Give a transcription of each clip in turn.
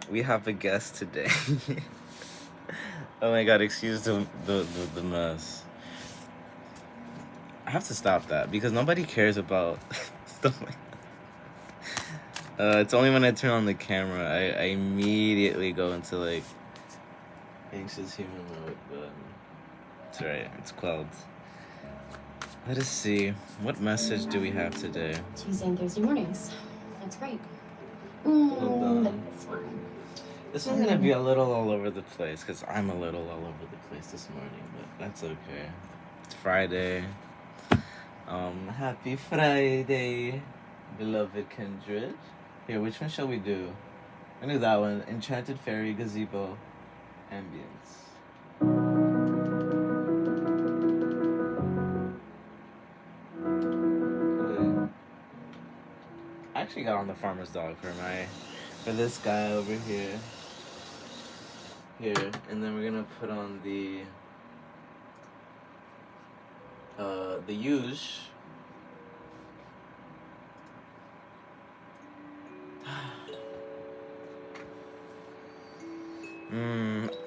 We have a guest today. Oh my god, excuse the mess. I have to stop that because nobody cares about stuff like that. It's only when I turn on the camera I immediately go into like anxious human mode, but it's alright, it's quelled. Let us see. What message do we have today? Tuesday and Thursday mornings. That's great. Hold on. But this one. This one's gonna be a little all over the place because I'm a little all over the place this morning, but that's okay. It's Friday. Happy Friday, beloved kindred. Here, which one shall we do? I do that one. Enchanted Fairy Gazebo Ambience. I actually got on the farmer's dog for this guy over here. Here, and then we're gonna put on the huge.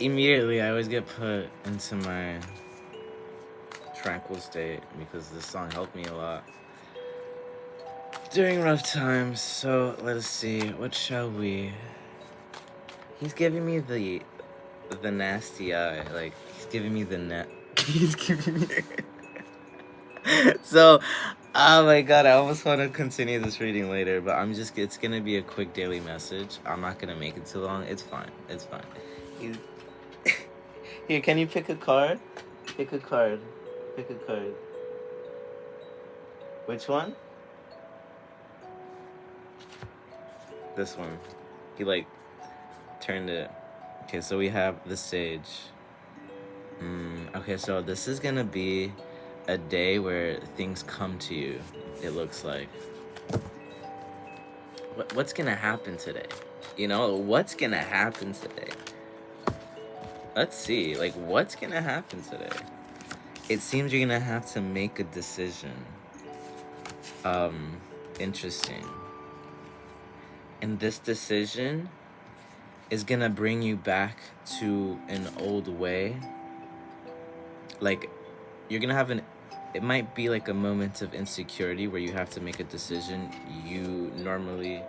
Immediately I always get put into my tranquil state because this song helped me a lot during rough times. So let us see, what shall we? He's giving me the nasty eye, like he's giving me the he's giving me so oh my god, I almost want to continue this reading later, but it's gonna be a quick daily message. I'm not gonna make it too long. It's fine. Here, can you pick a card? Pick a card. Which one? This one. He like turned it. Okay, so we have the sage. Okay, so this is gonna be a day where things come to you, it looks like. What's gonna happen today? You know, what's gonna happen today? Let's see, like, what's gonna happen today? It seems you're gonna have to make a decision. Interesting. And this decision is gonna bring you back to an old way. Like, you're gonna have it might be like a moment of insecurity where you have to make a decision you normally...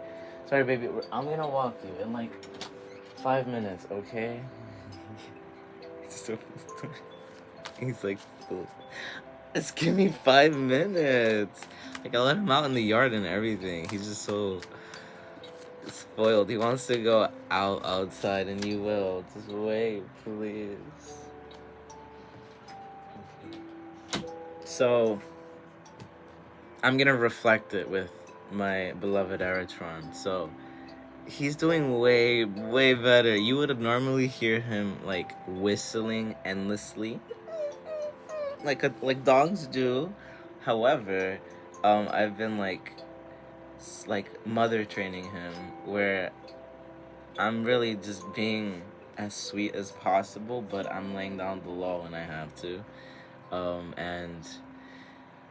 Sorry, baby, I'm gonna walk you in like 5 minutes, okay? He's like, just give me 5 minutes. Like, I let him out in the yard and everything. He's just so spoiled. He wants to go outside, and you will. Just wait, please. So, I'm gonna reflect it with my beloved Aratron. So, he's doing way, way better. You would normally hear him, like, whistling endlessly. Like dogs do. However, I've been, like mother training him, where I'm really just being as sweet as possible, but I'm laying down the law when I have to. And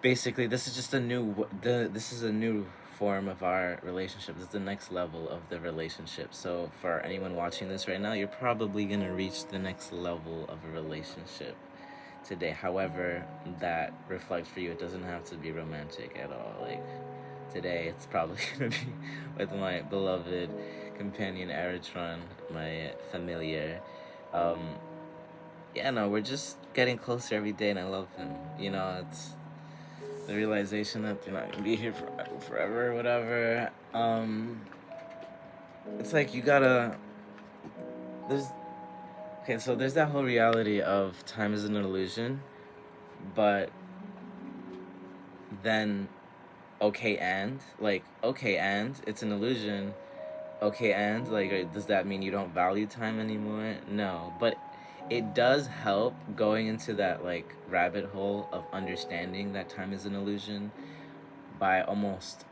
basically, this is just a new form of our relationship. This is the next level of the relationship. So for anyone watching this right now, you're probably gonna reach the next level of a relationship today. However that reflects for you, it doesn't have to be romantic at all. Like, today it's probably gonna be with my beloved companion Aratron, my familiar. Yeah, no, we're just getting closer every day, and I love him. You know, it's the realization that you're not gonna be here forever or whatever. It's like you gotta. There's that whole reality of time is an illusion, but then, okay, and it's an illusion. Okay, and like, does that mean you don't value time anymore? No, but it does help going into that like rabbit hole of understanding that time is an illusion by almost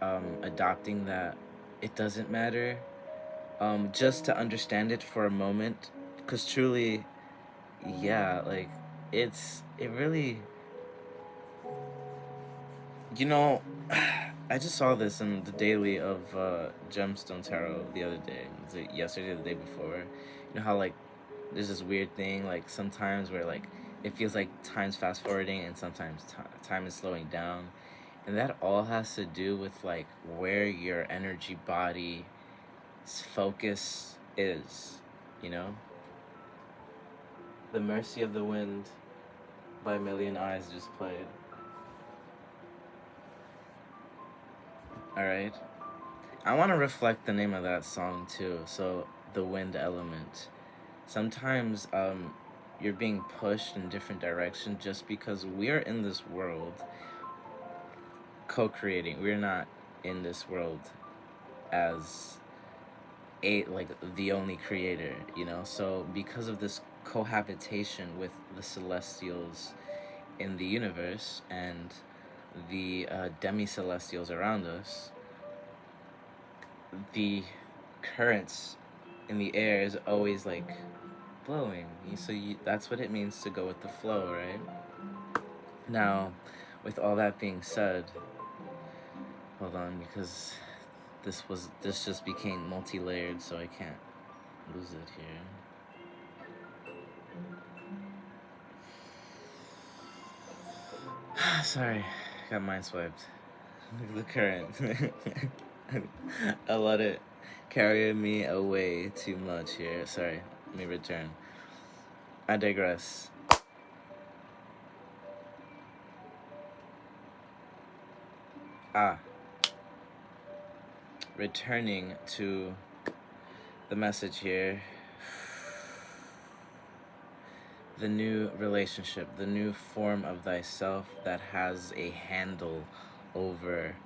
adopting that it doesn't matter, just to understand it for a moment, because truly, yeah, like it really, you know, I just saw this in the daily of Gemstone Tarot the other day. Was it yesterday or the day before? You know how like there's this weird thing like sometimes where like it feels like time's fast forwarding and sometimes time is slowing down, and that all has to do with like where your energy body's focus is. You know, The Mercy of the Wind by Million Eyes just played. Alright. I want to reflect the name of that song too. So, the wind element. Sometimes you're being pushed in different directions just because we're in this world co-creating. We're not in this world as the only creator, you know? So, because of this cohabitation with the celestials in the universe and the demi-celestials around us, the currents in the air is always like flowing. That's what it means to go with the flow, right? Now, with all that being said, hold on, because this just became multi-layered, so I can't lose it here. Sorry, got mind swiped. The current. I let it carry me away too much here. Sorry, let me return. I digress. Returning to the message here. The new relationship, the new form of thyself that has a handle over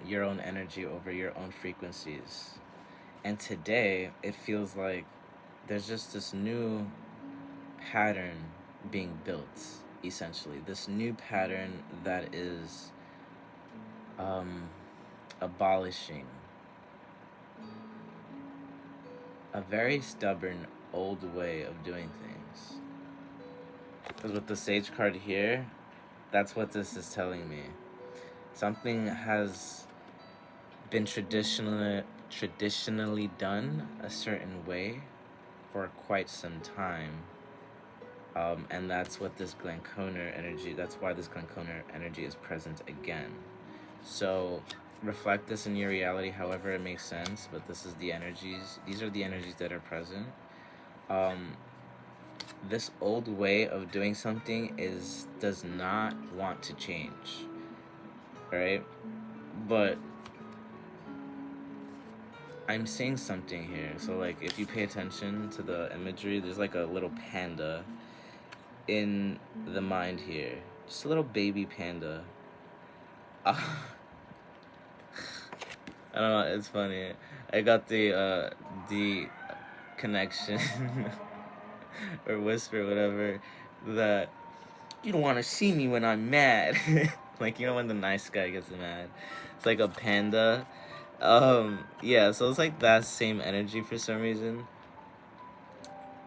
your own energy, over your own frequencies. And today, it feels like there's just this new pattern being built, essentially. This new pattern that is abolishing a very stubborn old way of doing things. Because with the Sage card here, that's what this is telling me. Something has been traditionally done a certain way for quite some time. And that's what this Glenconer energy, that's why this Glenconer energy is present again. So reflect this in your reality however it makes sense, but this is the energies, these are the energies that are present. This old way of doing something does not want to change, right? But I'm seeing something here. So like if you pay attention to the imagery, there's like a little panda in the mind here. Just a little baby panda. I don't know, it's funny. I got the connection or whisper, whatever, that you don't want to see me when I'm mad. Like, you know when the nice guy gets mad? It's like a panda. Yeah, so it's like that same energy for some reason.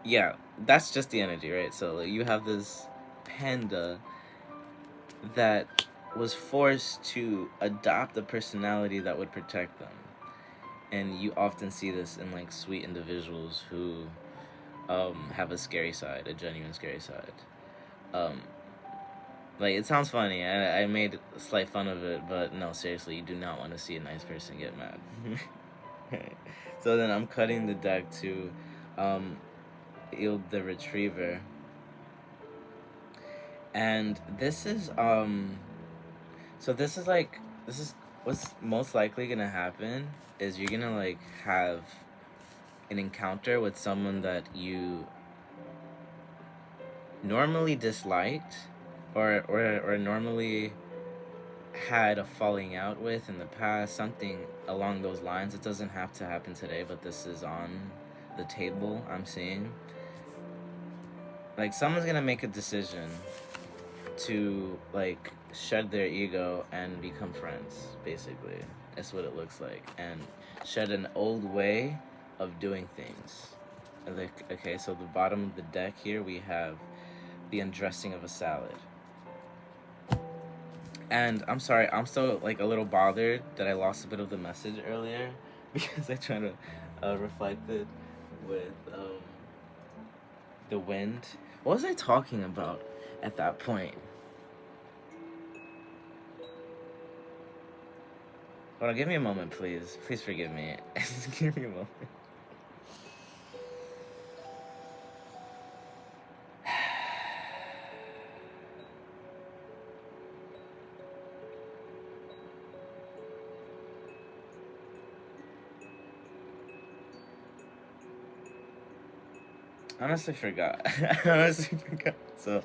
Yeah, that's just the energy, right? So like, you have this panda that was forced to adopt a personality that would protect them. And you often see this in like sweet individuals who have a scary side, a genuine scary side. Like, it sounds funny. I made slight fun of it, but no, seriously, you do not want to see a nice person get mad. So then I'm cutting the deck to Yield the Retriever. And this is this is what's most likely gonna happen is you're gonna like have an encounter with someone that you normally disliked or normally had a falling out with in the past, something along those lines. It doesn't have to happen today, but this is on the table, I'm seeing. Like, someone's gonna make a decision to like shed their ego and become friends, basically. That's what it looks like. And shed an old way of doing things. Like, okay, so the bottom of the deck here we have the undressing of a salad. And I'm sorry, I'm still like a little bothered that I lost a bit of the message earlier because I tried to reflect it with the wind. What was I talking about at that point? Hold on, give me a moment, please. Please forgive me. Give me a moment. Honestly forgot. Honestly forgot. So,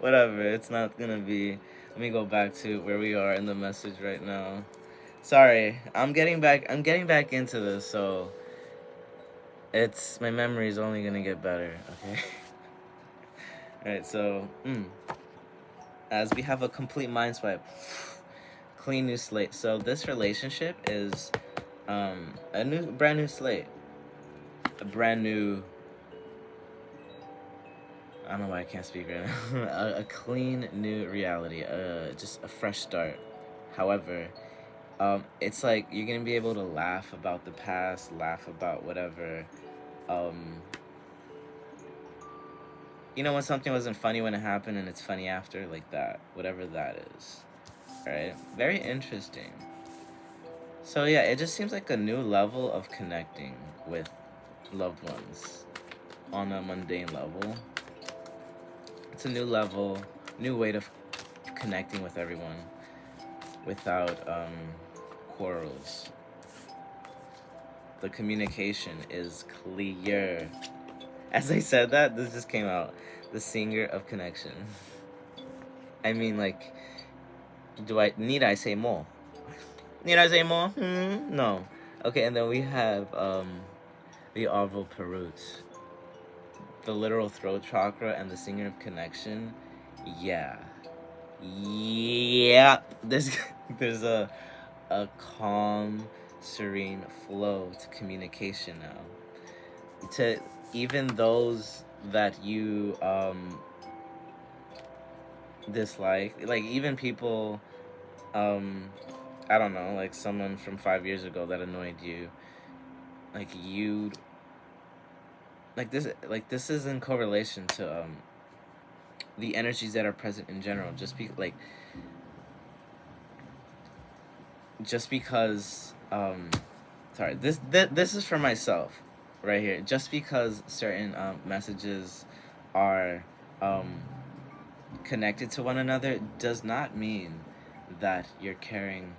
whatever. It's not gonna be. Let me go back to where we are in the message right now. Sorry, I'm getting back. I'm getting back into this, so it's my memory is only gonna get better. Okay. All right. So, as we have a complete mind swipe, clean new slate. So this relationship is a brand new slate, a brand new. I don't know why I can't speak right now. a clean new reality, just a fresh start. However, it's like you're gonna be able to laugh about the past, laugh about whatever. You know when something wasn't funny when it happened and it's funny after, like that, whatever that is. Right? Very interesting. So yeah, it just seems like a new level of connecting with loved ones on a mundane level. It's a new level, new way of connecting with everyone without quarrels. The communication is clear. As I said that, this just came out. The singer of connection. I mean, like, need I say more? Need I say more? No. Okay, and then we have the Arvo Perut. The literal throat chakra and the singer of connection. Yeah. There's a calm, serene flow to communication now. To even those that you dislike, like even people, I don't know, like someone from 5 years ago that annoyed you, like you, like this is in correlation to the energies that are present in general. Just because sorry, this is for myself right here. Just because certain messages are connected to one another does not mean that you're carrying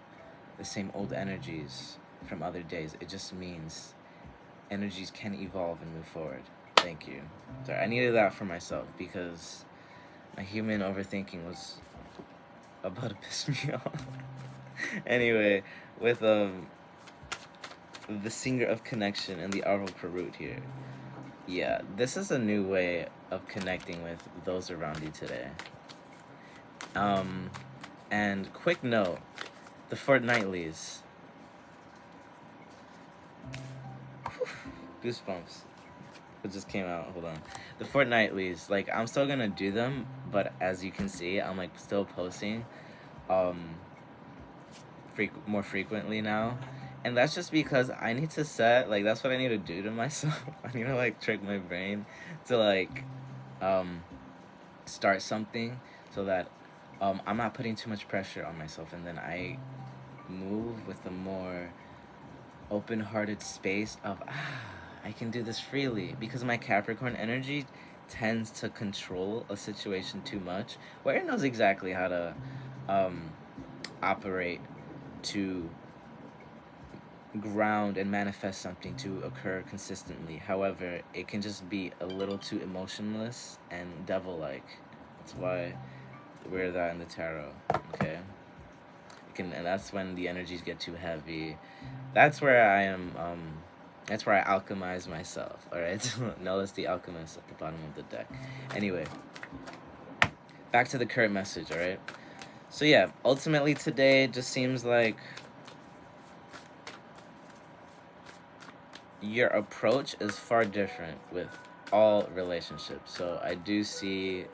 the same old energies from other days. It just means energies can evolve and move forward. Thank you. Sorry, I needed that for myself because my human overthinking was about to piss me off. Anyway, with the singer of connection and the Arvo Perut here. Yeah, this is a new way of connecting with those around you today. And quick note, the fortnightlies. Goosebumps. It just came out. Hold on. The fortnightlies, like I'm still gonna do them, but as you can see, I'm like still posting more frequently now. And that's just because I need to set, like, that's what I need to do to myself. I need to, like, trick my brain to, like, start something so that I'm not putting too much pressure on myself. And then I move with a more open-hearted space of, I can do this freely. Because my Capricorn energy tends to control a situation too much, where it knows exactly how to operate to ground and manifest something to occur consistently. However, it can just be a little too emotionless and devil-like. That's why we're that in the tarot. Okay, and that's when the energies get too heavy. That's where I am. That's where I alchemize myself. All right, notice the alchemist at the bottom of the deck. Anyway, back to the current message. All right. So yeah, ultimately today it just seems like your approach is far different with all relationships. So I do see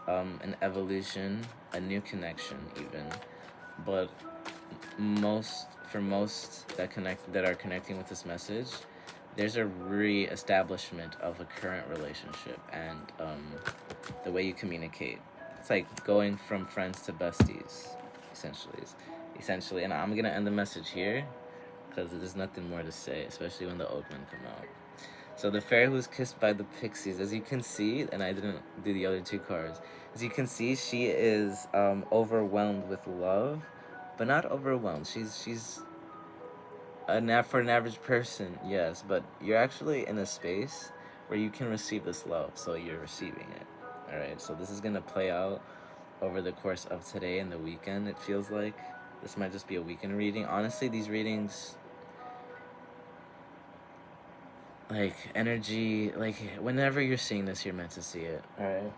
an evolution, a new connection even. but most that are connecting with this message, there's a re-establishment of a current relationship and the way you communicate. It's like going from friends to besties, essentially. And I'm gonna end the message here because there's nothing more to say, especially when the old men come out. So the fairy who's kissed by the pixies, as you can see, and I didn't do the other two cards. As you can see, she is overwhelmed with love, but not overwhelmed. She's for an average person, yes, but you're actually in a space where you can receive this love, so you're receiving it. All right, so this is gonna play out over the course of today and the weekend. It feels like this might just be a weekend reading. Honestly, these readings, like energy, like whenever you're seeing this, you're meant to see it. All right.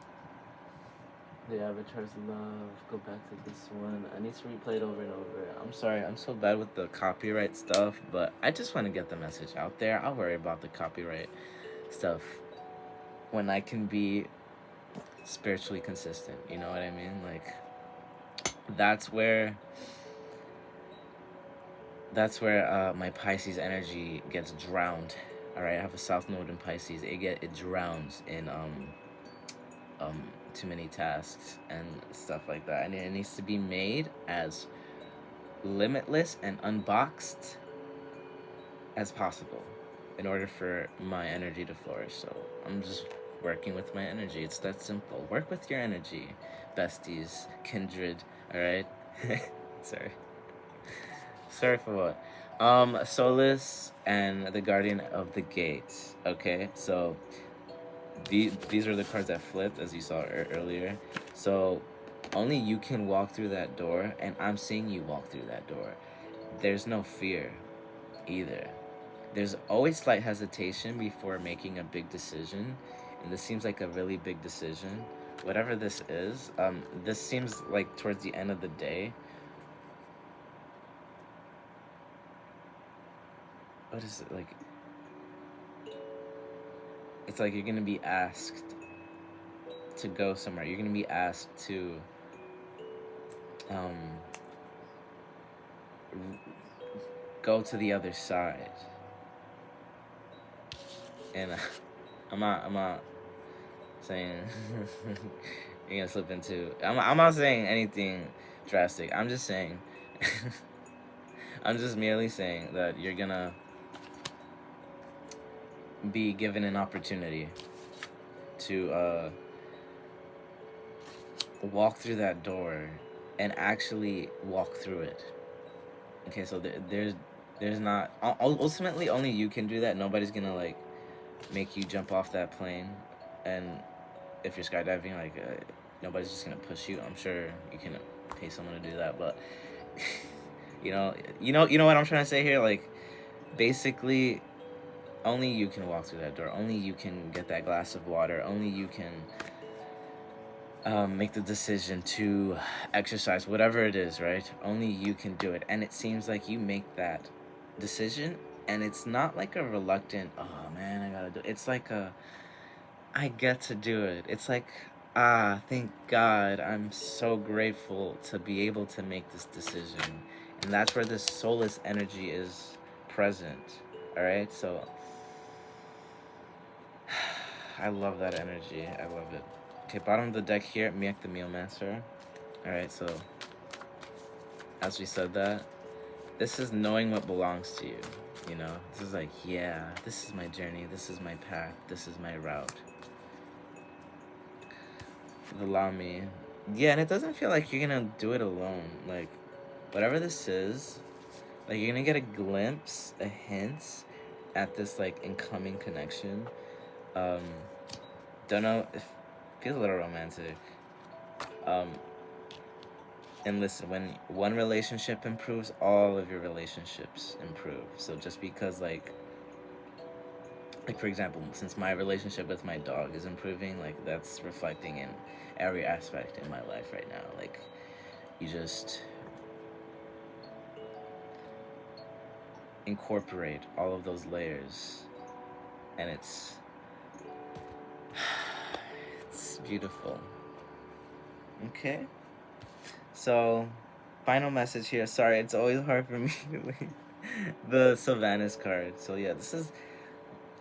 The Avatar's Love. Go back to this one. I need to replay it over and over. I'm sorry, I'm so bad with the copyright stuff, but I just want to get the message out there. I'll worry about the copyright stuff when I can be spiritually consistent. You know what I mean? Like, that's where my Pisces energy gets drowned. All right, I have a South Node in Pisces. It drowns in too many tasks and stuff like that, and it needs to be made as limitless and unboxed as possible in order for my energy to flourish. So I'm just working with my energy. It's that simple. Work with your energy, besties, kindred. All right. Sorry for what. Solace and the Guardian of the Gates. Okay, so these are the cards that flipped, as you saw earlier. So only you can walk through that door, and I'm seeing you walk through that door. There's no fear either. There's always slight hesitation before making a big decision, and this seems like a really big decision. Whatever this is, this seems like towards the end of the day. What is it like? It's like you're gonna be asked to go somewhere. You're gonna be asked to go to the other side, and I'm not saying you're gonna slip into. I'm not saying anything drastic. I'm just saying. I'm just merely saying that you're gonna be given an opportunity to walk through that door and actually walk through it. Okay, so there's not ultimately only you can do that. Nobody's gonna like make you jump off that plane, and if you're skydiving, like nobody's just gonna push you. I'm sure you can pay someone to do that, but you know what I'm trying to say here. Like, basically, only you can walk through that door. Only you can get that glass of water. Only you can make the decision to exercise, whatever it is, right? Only you can do it. And it seems like you make that decision, and it's not like a reluctant, oh man, I gotta do it. It's like I get to do it. It's like, thank God, I'm so grateful to be able to make this decision. And that's where this soulless energy is present. All right, so I love that energy. I love it. Okay, bottom of the deck here, Miek the Mealmaster. Alright, so as we said that, this is knowing what belongs to you. You know? This is like, yeah, this is my journey, this is my path, this is my route. The Lami. Yeah, and it doesn't feel like you're gonna do it alone. Like, whatever this is, like, you're gonna get a glimpse, a hint at this, like, incoming connection. Don't know if feels a little romantic. And listen, when one relationship improves, all of your relationships improve. So just because like for example, since my relationship with my dog is improving, like that's reflecting in every aspect in my life right now. Like, you just incorporate all of those layers, and it's beautiful. Okay, so final message here. Sorry, it's always hard for me to leave the Sylvanas card. So yeah, this is,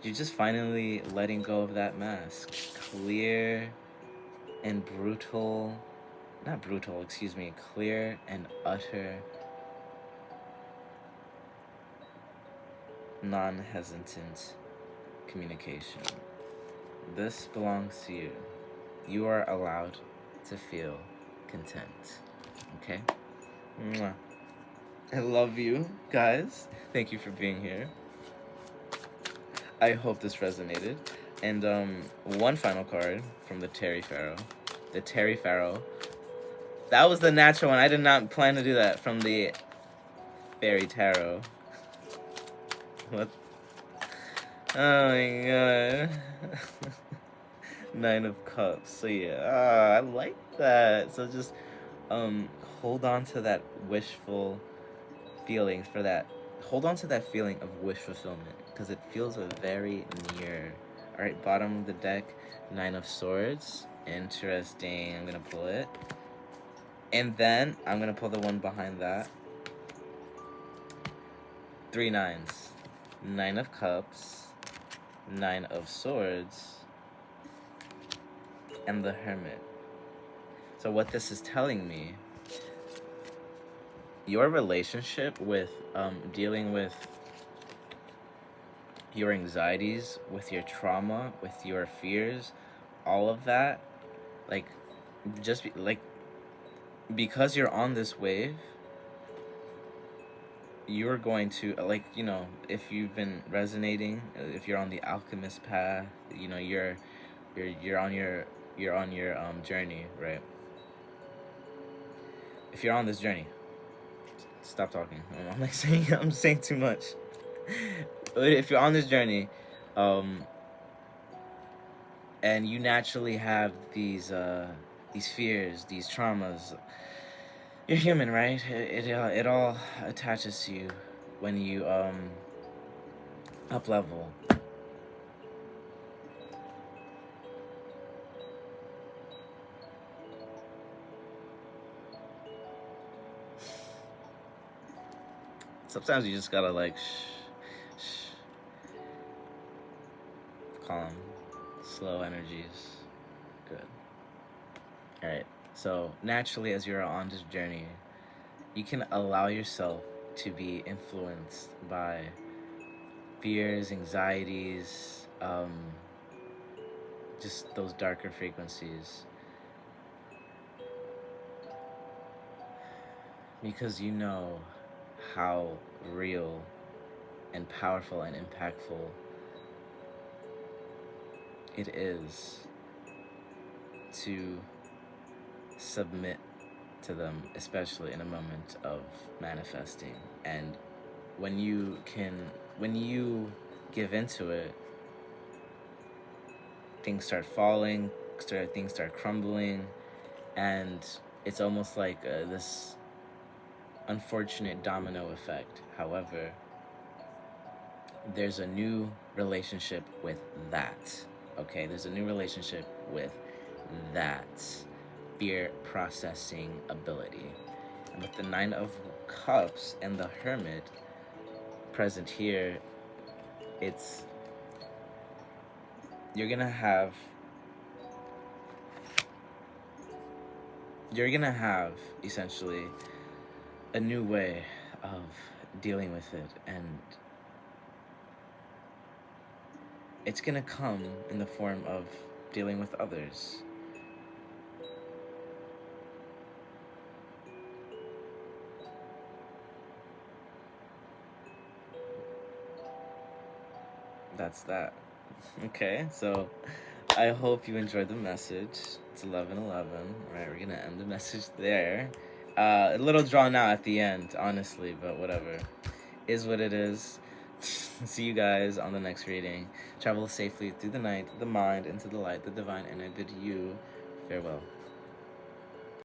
you're just finally letting go of that mask. Clear and brutal, not brutal, excuse me, clear and utter, non-hesitant communication. This belongs to you. You are allowed to feel content. Okay? Mwah. I love you, guys. Thank you for being here. I hope this resonated. And one final card from the Terry Pharaoh. The Terry Pharaoh. That was the natural one. I did not plan to do that. From the Fairy Tarot. What? Oh my god. Nine of Cups. So yeah, I like that. So just hold on to that wishful feelings for that. Hold on to that feeling of wish fulfillment because it feels very near. All right, bottom of the deck, Nine of Swords. Interesting. I'm gonna pull it, and then I'm gonna pull the one behind that. Three nines. Nine of Cups, Nine of Swords, and the Hermit. So what this is telling me, your relationship with dealing with your anxieties, with your trauma, with your fears, all of that, like, just because you're on this wave, you're going to, like, you know, if you've been resonating, if you're on the alchemist path, you know, you're on your journey, right? If you're on this journey, stop talking. I'm saying too much. If you're on this journey, and you naturally have these fears, these traumas, you're human, right? It all attaches to you when you up level. Sometimes you just gotta like shh. Calm, slow energies. Good. All right. So naturally, as you're on this journey, you can allow yourself to be influenced by fears, anxieties, just those darker frequencies. Because you know how real and powerful and impactful it is to submit to them, especially in a moment of manifesting. And when you give into it, things start falling, things start crumbling, and it's almost like this unfortunate domino effect. However, there's a new relationship with that. Okay, there's a new relationship with that fear processing ability. And with the Nine of Cups and the Hermit present here, it's you're gonna have essentially a new way of dealing with it, and it's gonna come in the form of dealing with others. That's that. Okay, so I hope you enjoyed the message. It's 11:11. Right, we're gonna end the message there. A little drawn out at the end, honestly, but whatever. Is what it is. See you guys on the next reading. Travel safely through the night, the mind, into the light, the divine, and a good you. Farewell.